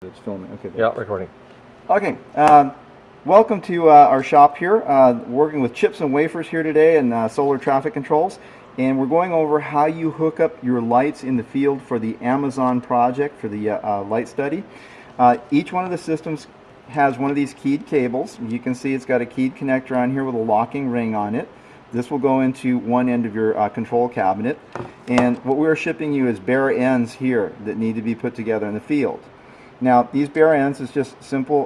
It's filming. Okay. Yeah, recording. Okay. Welcome to our shop here. Working with chips and wafers here today and solar traffic controls. And we're going over how you hook up your lights in the field for the Amazon project for the light study. Each one of the systems has one of these keyed cables. You can see it's got a keyed connector on here with a locking ring on it. This will go into one end of your control cabinet. And what we're shipping you is bare ends here that need to be put together in the field. Now, these bare ends is just simple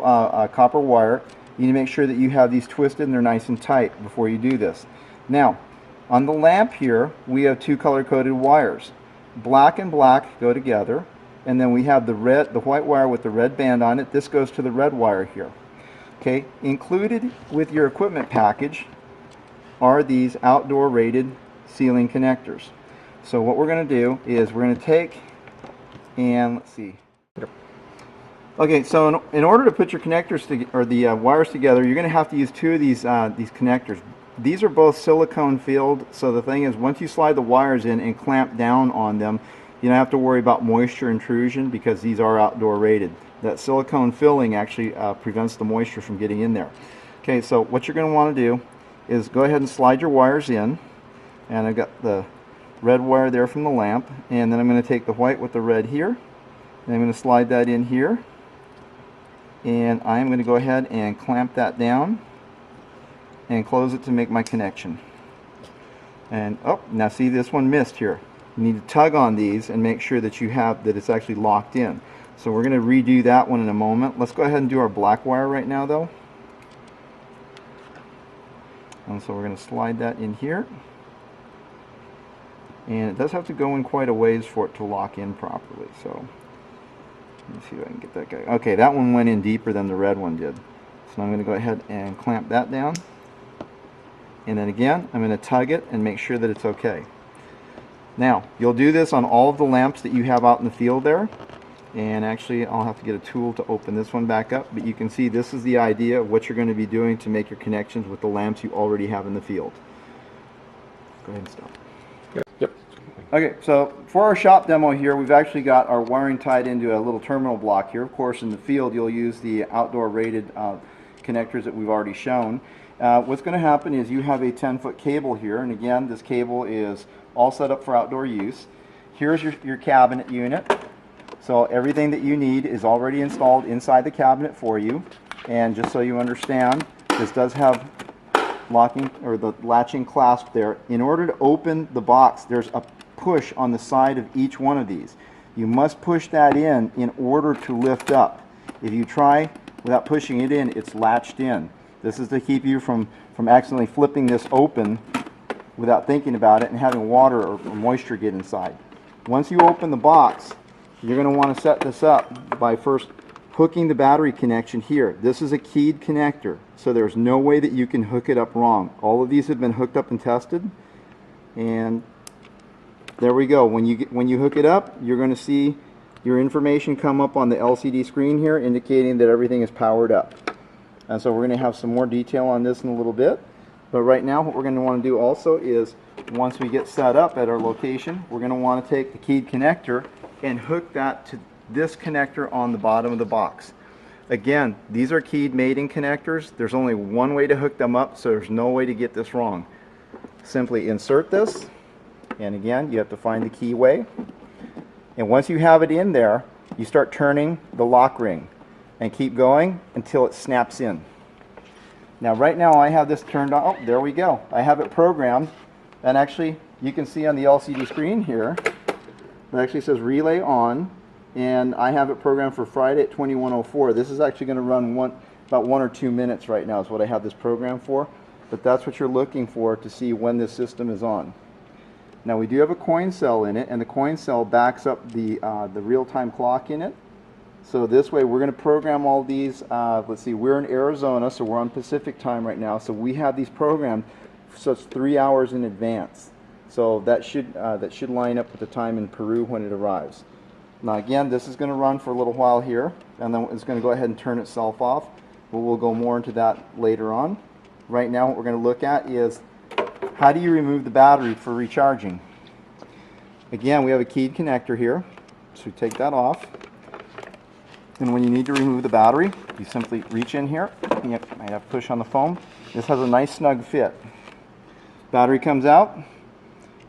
copper wire. You need to make sure that you have these twisted and they're nice and tight before you do this. Now, on the lamp here, we have two color-coded wires. Black and black go together, and then we have the white wire with the red band on it. This goes to the red wire here. Okay, included with your equipment package are these outdoor rated ceiling connectors. So what we're going to do is we're going to take and let's see. Okay, so in order to put your connectors or the wires together, you're going to have to use two of these connectors. These are both silicone filled, so the thing is, once you slide the wires in and clamp down on them, you don't have to worry about moisture intrusion because these are outdoor rated. That silicone filling actually prevents the moisture from getting in there. Okay, so what you're going to want to do is go ahead and slide your wires in, and I've got the red wire there from the lamp, and then I'm going to take the white with the red here, and I'm going to slide that in here, and I'm going to go ahead and clamp that down and close it to make my connection. And oh, now see, this one missed here. You need to tug on these and make sure that it's actually locked in. So we're going to redo that one in a moment. Let's go ahead and do our black wire right now though. And so we're going to slide that in here. And it does have to go in quite a ways for it to lock in properly. So let me see if I can get that guy. Okay, that one went in deeper than the red one did. So I'm going to go ahead and clamp that down. And then again, I'm going to tug it and make sure that it's okay. Now, you'll do this on all of the lamps that you have out in the field there. And actually, I'll have to get a tool to open this one back up. But you can see this is the idea of what you're going to be doing to make your connections with the lamps you already have in the field. Go ahead and stop. Yep. Okay, so for our shop demo here, we've actually got our wiring tied into a little terminal block here. Of course, in the field, you'll use the outdoor rated connectors that we've already shown. What's going to happen is you have a 10-foot cable here, and again, this cable is all set up for outdoor use. Here's your cabinet unit. So everything that you need is already installed inside the cabinet for you. And just so you understand, this does have locking or the latching clasp there. In order to open the box, there's a push on the side of each one of these. You must push that in order to lift up. If you try without pushing it in, it's latched in. This is to keep you from accidentally flipping this open without thinking about it and having water or moisture get inside. Once you open the box, you're going to want to set this up by first hooking the battery connection here. This is a keyed connector, so there's no way that you can hook it up wrong. All of these have been hooked up and tested, and there we go. When you hook it up, you're going to see your information come up on the LCD screen here indicating that everything is powered up. And so we're going to have some more detail on this in a little bit. But right now what we're going to want to do also is, once we get set up at our location, we're going to want to take the keyed connector and hook that to this connector on the bottom of the box. Again, these are keyed mating connectors. There's only one way to hook them up, so there's no way to get this wrong. Simply insert this, and again, you have to find the key way. And once you have it in there, you start turning the lock ring and keep going until it snaps in. Now right now I have this turned on. Oh, there we go. I have it programmed, and actually you can see on the LCD screen here it actually says relay on, and I have it programmed for Friday at 21:04. This is actually going to run about 1 or 2 minutes right now is what I have this programmed for, but that's what you're looking for to see when this system is on. Now we do have a coin cell in it, and the coin cell backs up the real-time clock in it. So this way we're going to program all these. Let's see, we're in Arizona, so we're on Pacific time right now, so we have these programmed so it's 3 hours in advance. So that should line up with the time in Peru when it arrives. Now again, this is going to run for a little while here, and then it's going to go ahead and turn itself off. But we'll go more into that later on. Right now what we're going to look at is how do you remove the battery for recharging. Again, we have a keyed connector here, so we take that off. And when you need to remove the battery, you simply reach in here. You might have to push on the foam. This has a nice snug fit. Battery comes out.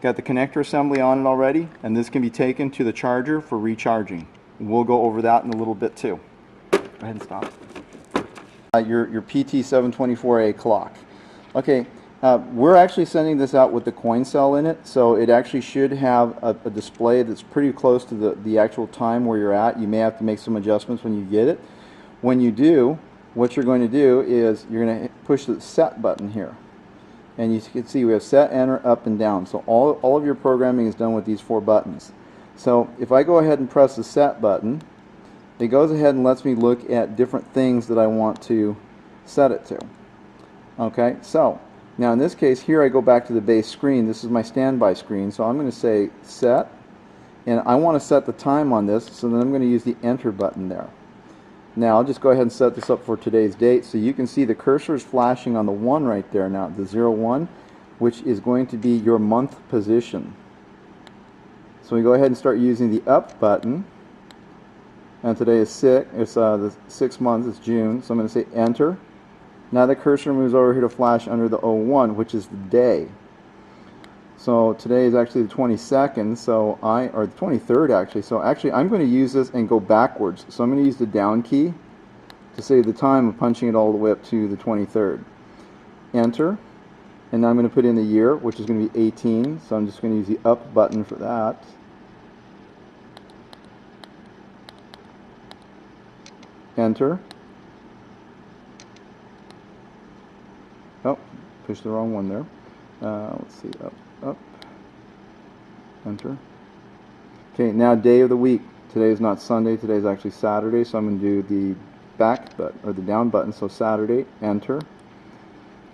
Got the connector assembly on it already, and this can be taken to the charger for recharging. We'll go over that in a little bit too. Go ahead and stop. Your PT724A clock. Okay, we're actually sending this out with the coin cell in it, so it actually should have a display that's pretty close to the actual time where you're at. You may have to make some adjustments when you get it. When you do, what you're going to do is you're going to push the set button here. And you can see we have set, enter, up, and down. So all of your programming is done with these 4 buttons. So if I go ahead and press the set button, it goes ahead and lets me look at different things that I want to set it to. Okay, so now in this case here I go back to the base screen. This is my standby screen, so I'm going to say set, and I want to set the time on this, so then I'm going to use the enter button there. Now I'll just go ahead and set this up for today's date, so you can see the cursor is flashing on the 1 right there now, the 01, which is going to be your month position. So we go ahead and start using the up button, and today is the 6th month, it's June, so I'm going to say enter. Now the cursor moves over here to flash under the 01, which is the day. So today is actually the 22nd, or the 23rd actually. So actually I'm going to use this and go backwards. So I'm going to use the down key to save the time of punching it all the way up to the 23rd. Enter. And now I'm going to put in the year, which is going to be 18. So I'm just going to use the up button for that. Enter. Oh, pushed the wrong one there. Let's see, up, enter. Okay, now day of the week. Today is not Sunday, today is actually Saturday, so I'm going to do the back button, or the down button, so Saturday, enter.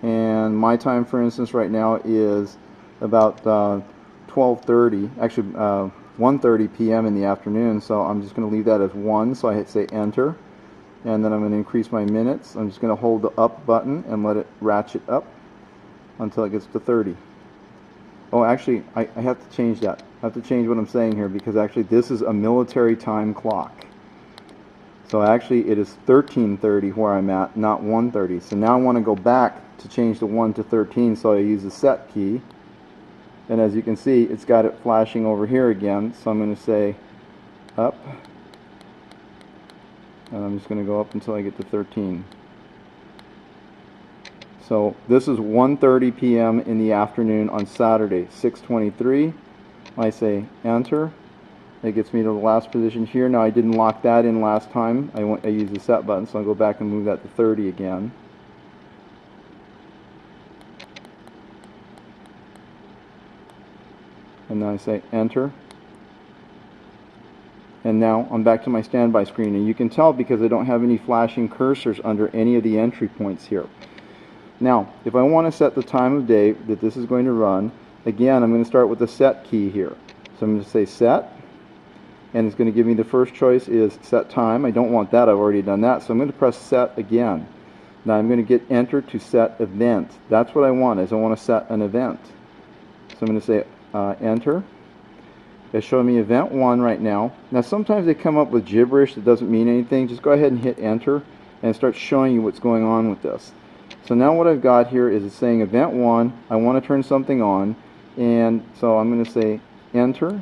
And my time, for instance, right now is about 12:30, actually 1:30 p.m. in the afternoon, so I'm just going to leave that as 1, so I hit say enter. And then I'm going to increase my minutes. I'm just going to hold the up button and let it ratchet up until it gets to 30. Oh, actually, I have to change that. I have to change what I'm saying here, because actually this is a military time clock. So actually it is 13:30 where I'm at, not 1:30. So now I want to go back to change the 1 to 13, so I use the set key. And as you can see, it's got it flashing over here again. So I'm going to say up. And I'm just going to go up until I get to 13. So this is 1:30 p.m. in the afternoon on Saturday, 6:23. I say enter. It gets me to the last position here. Now I didn't lock that in last time. I used the set button, so I'll go back and move that to 30 again. And then I say enter. And now I'm back to my standby screen, and you can tell because I don't have any flashing cursors under any of the entry points here. Now if I want to set the time of day that this is going to run, again I'm going to start with the set key here. So I'm going to say set, and it's going to give me the first choice is set time. I don't want that, I've already done that, so I'm going to press set again. Now I'm going to get enter to set event. That's what I want, is I want to set an event. So I'm going to say enter. It's showing me event 1 right now. Now sometimes they come up with gibberish that doesn't mean anything. Just go ahead and hit enter, and it starts showing you what's going on with this. So now what I've got here is it's saying event 1, I want to turn something on, and so I'm going to say enter.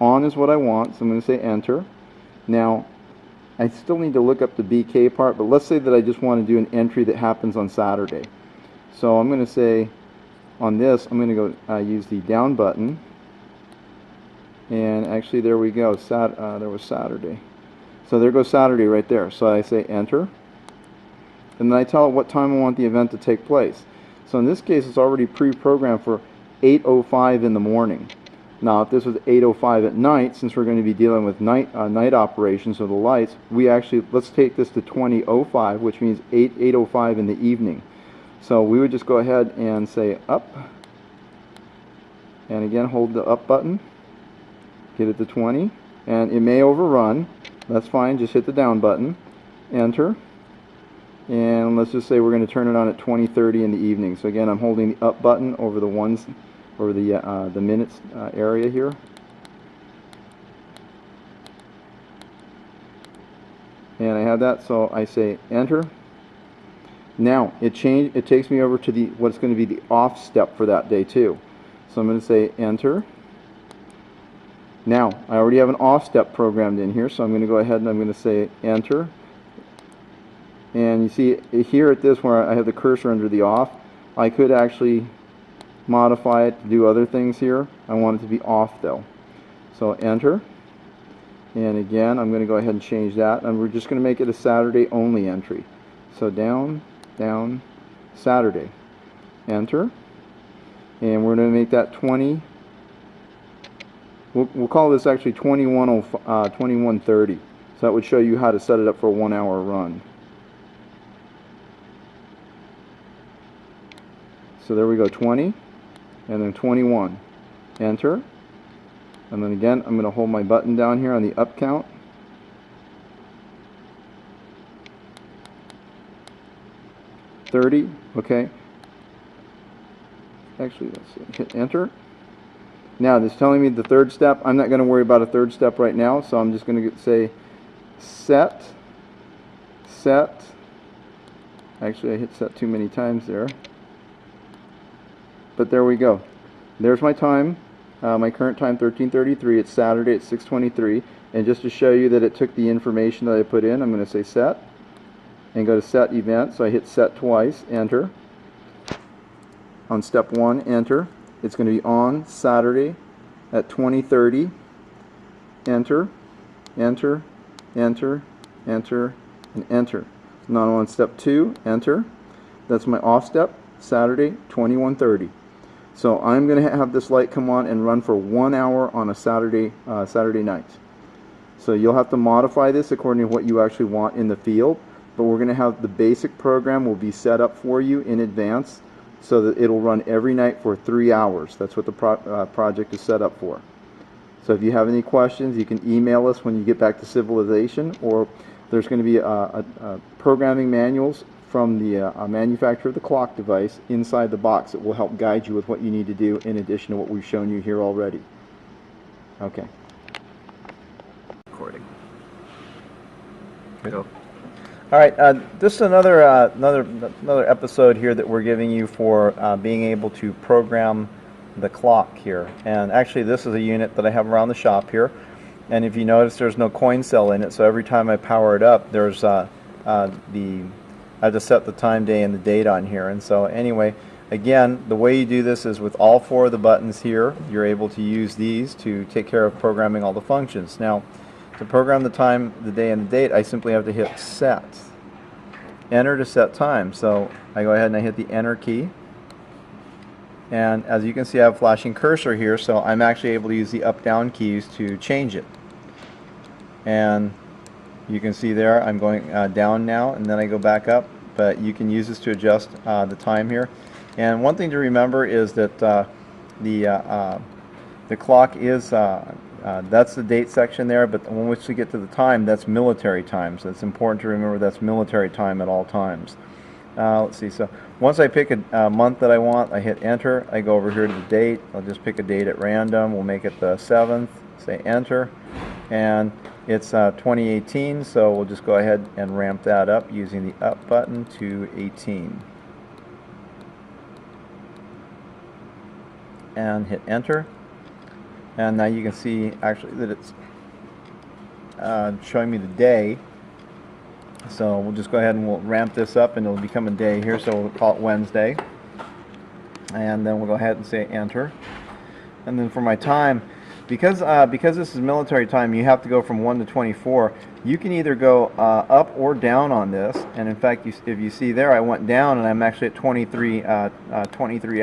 On is what I want, so I'm going to say enter. Now I still need to look up the BK part, but let's say that I just want to do an entry that happens on Saturday. So I'm going to say on this, I'm going to go use the down button. And actually there we go, there was Saturday. So there goes Saturday right there. So I say enter. And then I tell it what time I want the event to take place. So in this case it's already pre-programmed for 8:05 in the morning. Now if this was 8:05 at night, since we're going to be dealing with night operations of the lights, let's take this to 20:05, which means 8:05 in the evening. So we would just go ahead and say up. And again hold the up button. Get it to 20, and it may overrun. That's fine, just hit the down button, enter, and let's just say we're going to turn it on at 20:30 in the evening. So again I'm holding the up button over the ones, over the minutes area here. and I have that, so I say enter. Now it takes me over to the what's going to be the off step for that day too. So I'm going to say enter. Now I already have an off step programmed in here, so I'm going to go ahead and I'm going to say enter. And you see here at this where I have the cursor under the off, I could actually modify it to do other things here. I want it to be off though. So enter. And again, I'm going to go ahead and change that, and we're just going to make it a Saturday only entry. So down, down, Saturday. Enter. And we're going to make that 20. We'll call this actually 2130. So that would show you how to set it up for a 1 hour run. So there we go, 20, and then 21. Enter. And then again, I'm going to hold my button down here on the up count. Okay. Actually, let's see. Hit enter. Now, this is telling me the third step. I'm not going to worry about a third step right now, so I'm just going to say set. Actually, I hit set too many times there. But there we go. There's my time. My current time, 13:33. It's Saturday at 6:23. And just to show you that it took the information that I put in, I'm going to say set and go to set event. So I hit set twice, enter. On step 1, enter. It's going to be on Saturday at 20:30. Enter, enter, enter, enter, and enter. Now on step 2, enter. That's my off step, Saturday 21:30. So I'm going to have this light come on and run for 1 hour on a Saturday night. So you'll have to modify this according to what you actually want in the field, but we're going to have the basic program will be set up for you in advance so that it'll run every night for 3 hours. That's what the project is set up for. So if you have any questions, you can email us when you get back to civilization, or there's going to be programming manuals from the manufacturer of the clock device inside the box that will help guide you with what you need to do in addition to what we've shown you here already. Okay. Recording. Go. All right. This is another episode here that we're giving you for being able to program the clock here. And actually, this is a unit that I have around the shop here. And if you notice, there's no coin cell in it. So every time I power it up, there's I have to set the time, day, and the date on here. And so anyway, again, the way you do this is with all 4 of the buttons here, you're able to use these to take care of programming all the functions. Now, to program the time, the day, and the date, I simply have to hit set. Enter to set time. So I go ahead and I hit the enter key. And as you can see, I have a flashing cursor here, so I'm actually able to use the up-down keys to change it. And you can see there I'm going down now, and then I go back up, but you can use this to adjust the time here. And one thing to remember is that the clock is that's the date section there, but when we get to the time, that's military time, so it's important to remember that's military time at all times. Let's see, so once I pick a month that I want, I hit enter. I go over here to the date. I'll just pick a date at random. We'll make it the 7th, say enter, and it's 2018, so we'll just go ahead and ramp that up using the up button to 18. And hit enter. And now you can see actually that it's showing me the day. So we'll just go ahead and we'll ramp this up and it'll become a day here, so we'll call it Wednesday. And then we'll go ahead and say enter. And then for my time, because this is military time, you have to go from 1 to 24. You can either go up or down on this, and in fact, if you see there, I went down and I'm actually at 23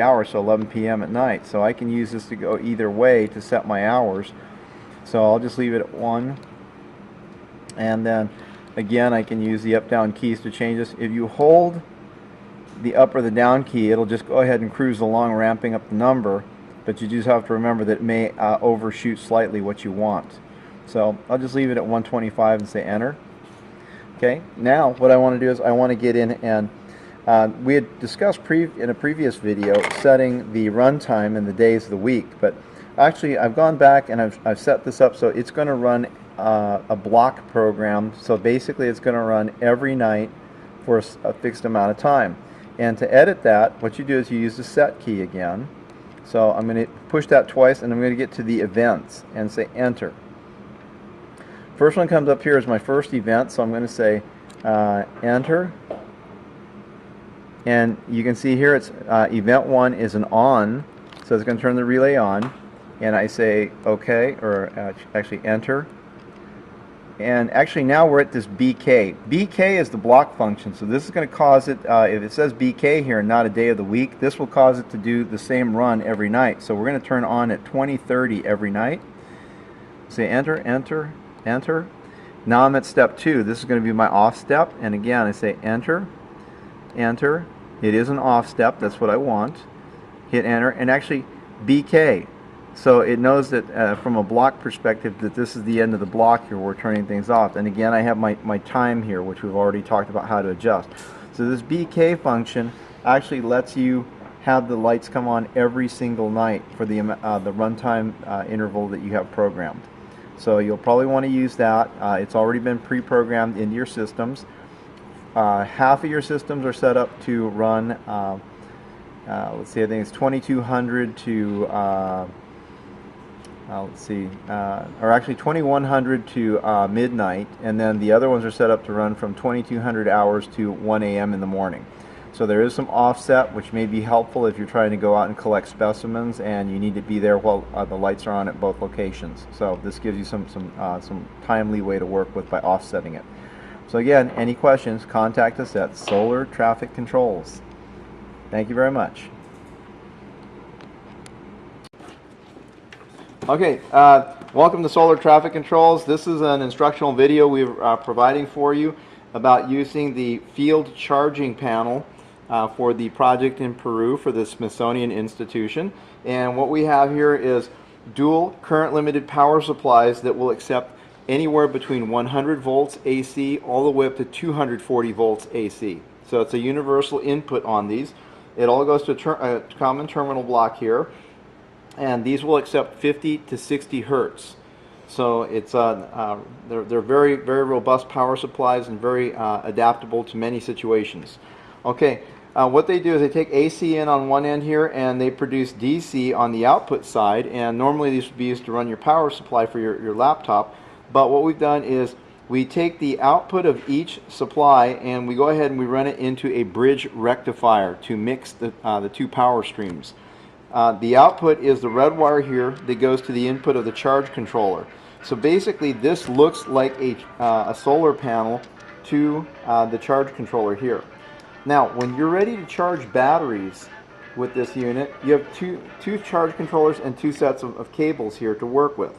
hours, so 11 p.m. at night. So I can use this to go either way to set my hours. So I'll just leave it at 1, and then again I can use the up-down keys to change this. If you hold the up or the down key, it'll just go ahead and cruise along, ramping up the number. But you just have to remember that it may overshoot slightly what you want. So I'll just leave it at 125 and say enter. Okay, now what I want to do is I want to get in and we had discussed in a previous video setting the runtime and the days of the week, but actually I've gone back and I've set this up so it's going to run a block program, so basically it's going to run every night for a fixed amount of time. And to edit that, what you do is you use the set key again. So I'm going to push that twice, and I'm going to get to the events and say enter. First one comes up here as my first event, so I'm going to say enter. And you can see here it's event 1 is an on, so it's going to turn the relay on. And I say OK, or actually enter. And actually now we're at this BK. BK is the block function, so this is going to cause it, if it says BK here and not a day of the week, this will cause it to do the same run every night. So we're going to turn on at 20:30 every night. Say enter, enter, enter. Now I'm at step 2. This is going to be my off step, and again I say enter, enter. It is an off step, that's what I want. Hit enter, and actually BK. So it knows that from a block perspective that this is the end of the block here. We're turning things off. And again, I have my time here, which we've already talked about how to adjust. So this BK function actually lets you have the lights come on every single night for the runtime interval that you have programmed. So you'll probably want to use that. It's already been pre-programmed into your systems. Half of your systems are set up to run, let's see, I think it's 2200 to let's see, or actually 2100 to midnight, and then the other ones are set up to run from 2200 hours to 1 a.m. in the morning. So there is some offset, which may be helpful if you're trying to go out and collect specimens and you need to be there while the lights are on at both locations. So this gives you some time leeway to work with by offsetting it. So again, any questions, contact us at Solar Traffic Controls. Thank you very much. Okay, welcome to Solar Traffic Controls. This is an instructional video we're providing for you about using the field charging panel for the project in Peru for the Smithsonian Institution. And what we have here is dual current limited power supplies that will accept anywhere between 100 volts AC all the way up to 240 volts AC. So it's a universal input on these. It all goes to a common terminal block here. And these will accept 50 to 60 hertz. So it's they're very robust power supplies and very adaptable to many situations. Okay, what they do is they take AC in on one end here and they produce DC on the output side, and normally these would be used to run your power supply for your laptop. But what we've done is we take the output of each supply and we go ahead and we run it into a bridge rectifier to mix the two power streams. The output is the red wire here that goes to the input of the charge controller. So basically this looks like a solar panel to the charge controller here. Now when you're ready to charge batteries with this unit, you have two charge controllers and two sets of cables here to work with.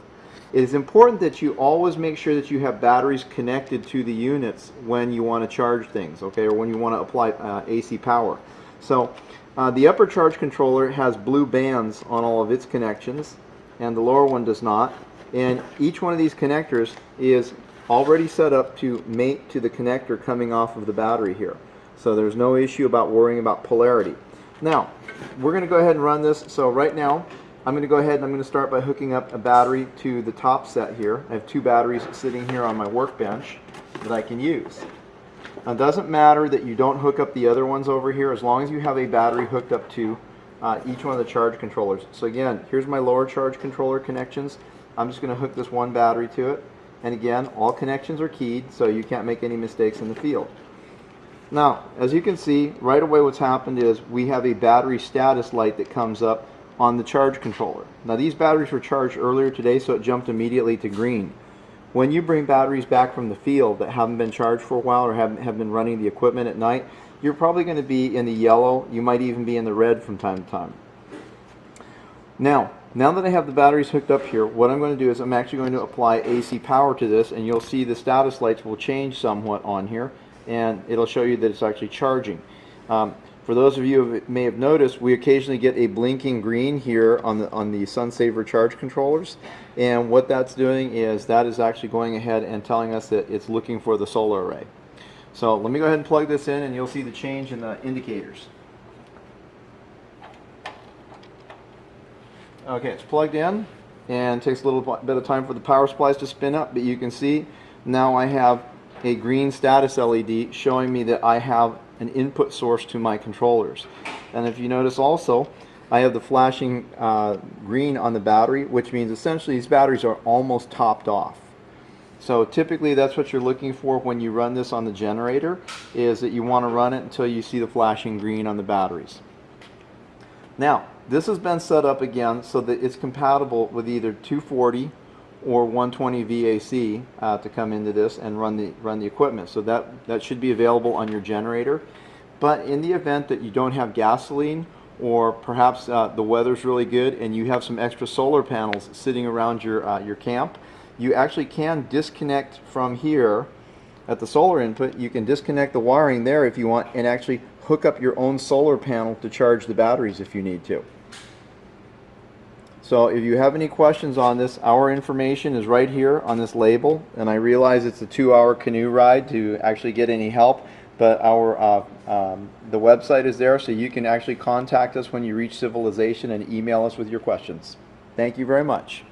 It is important that you always make sure that you have batteries connected to the units when you want to charge things, okay, or when you want to apply AC power. So the upper charge controller has blue bands on all of its connections, and the lower one does not. And each one of these connectors is already set up to mate to the connector coming off of the battery here. So there's no issue about worrying about polarity. Now, we're going to go ahead and run this. So right now, I'm going to go ahead and I'm going to start by hooking up a battery to the top set here. I have two batteries sitting here on my workbench that I can use. Now, it doesn't matter that you don't hook up the other ones over here as long as you have a battery hooked up to each one of the charge controllers. So again, here's my lower charge controller connections. I'm just going to hook this one battery to it. And again, all connections are keyed, so you can't make any mistakes in the field. Now, as you can see, right away what's happened is we have a battery status light that comes up on the charge controller. Now, these batteries were charged earlier today, so it jumped immediately to green. When you bring batteries back from the field that haven't been charged for a while or have been running the equipment at night, you're probably going to be in the yellow. You might even be in the red from time to time. Now that I have the batteries hooked up here, what I'm going to do is I'm actually going to apply AC power to this, and you'll see the status lights will change somewhat on here, and it'll show you that it's actually charging. For those of you who may have noticed, we occasionally get a blinking green here on the SunSaver charge controllers, and what that's doing is that is actually going ahead and telling us that it's looking for the solar array. So let me go ahead and plug this in, and you'll see the change in the indicators. Okay, it's plugged in, and it takes a little bit of time for the power supplies to spin up, but you can see now I have a green status LED showing me that I have an input source to my controllers. And if you notice also, I have the flashing green on the battery, which means essentially these batteries are almost topped off. So typically that's what you're looking for when you run this on the generator, is that you want to run it until you see the flashing green on the batteries. Now, this has been set up again so that it's compatible with either 240 or 120 VAC to come into this and run the equipment. So that should be available on your generator. But in the event that you don't have gasoline, or perhaps the weather's really good and you have some extra solar panels sitting around your camp, you actually can disconnect from here at the solar input. You can disconnect the wiring there if you want and actually hook up your own solar panel to charge the batteries if you need to. So if you have any questions on this, our information is right here on this label, and I realize it's a 2-hour canoe ride to actually get any help, but the website is there, so you can actually contact us when you reach civilization and email us with your questions. Thank you very much.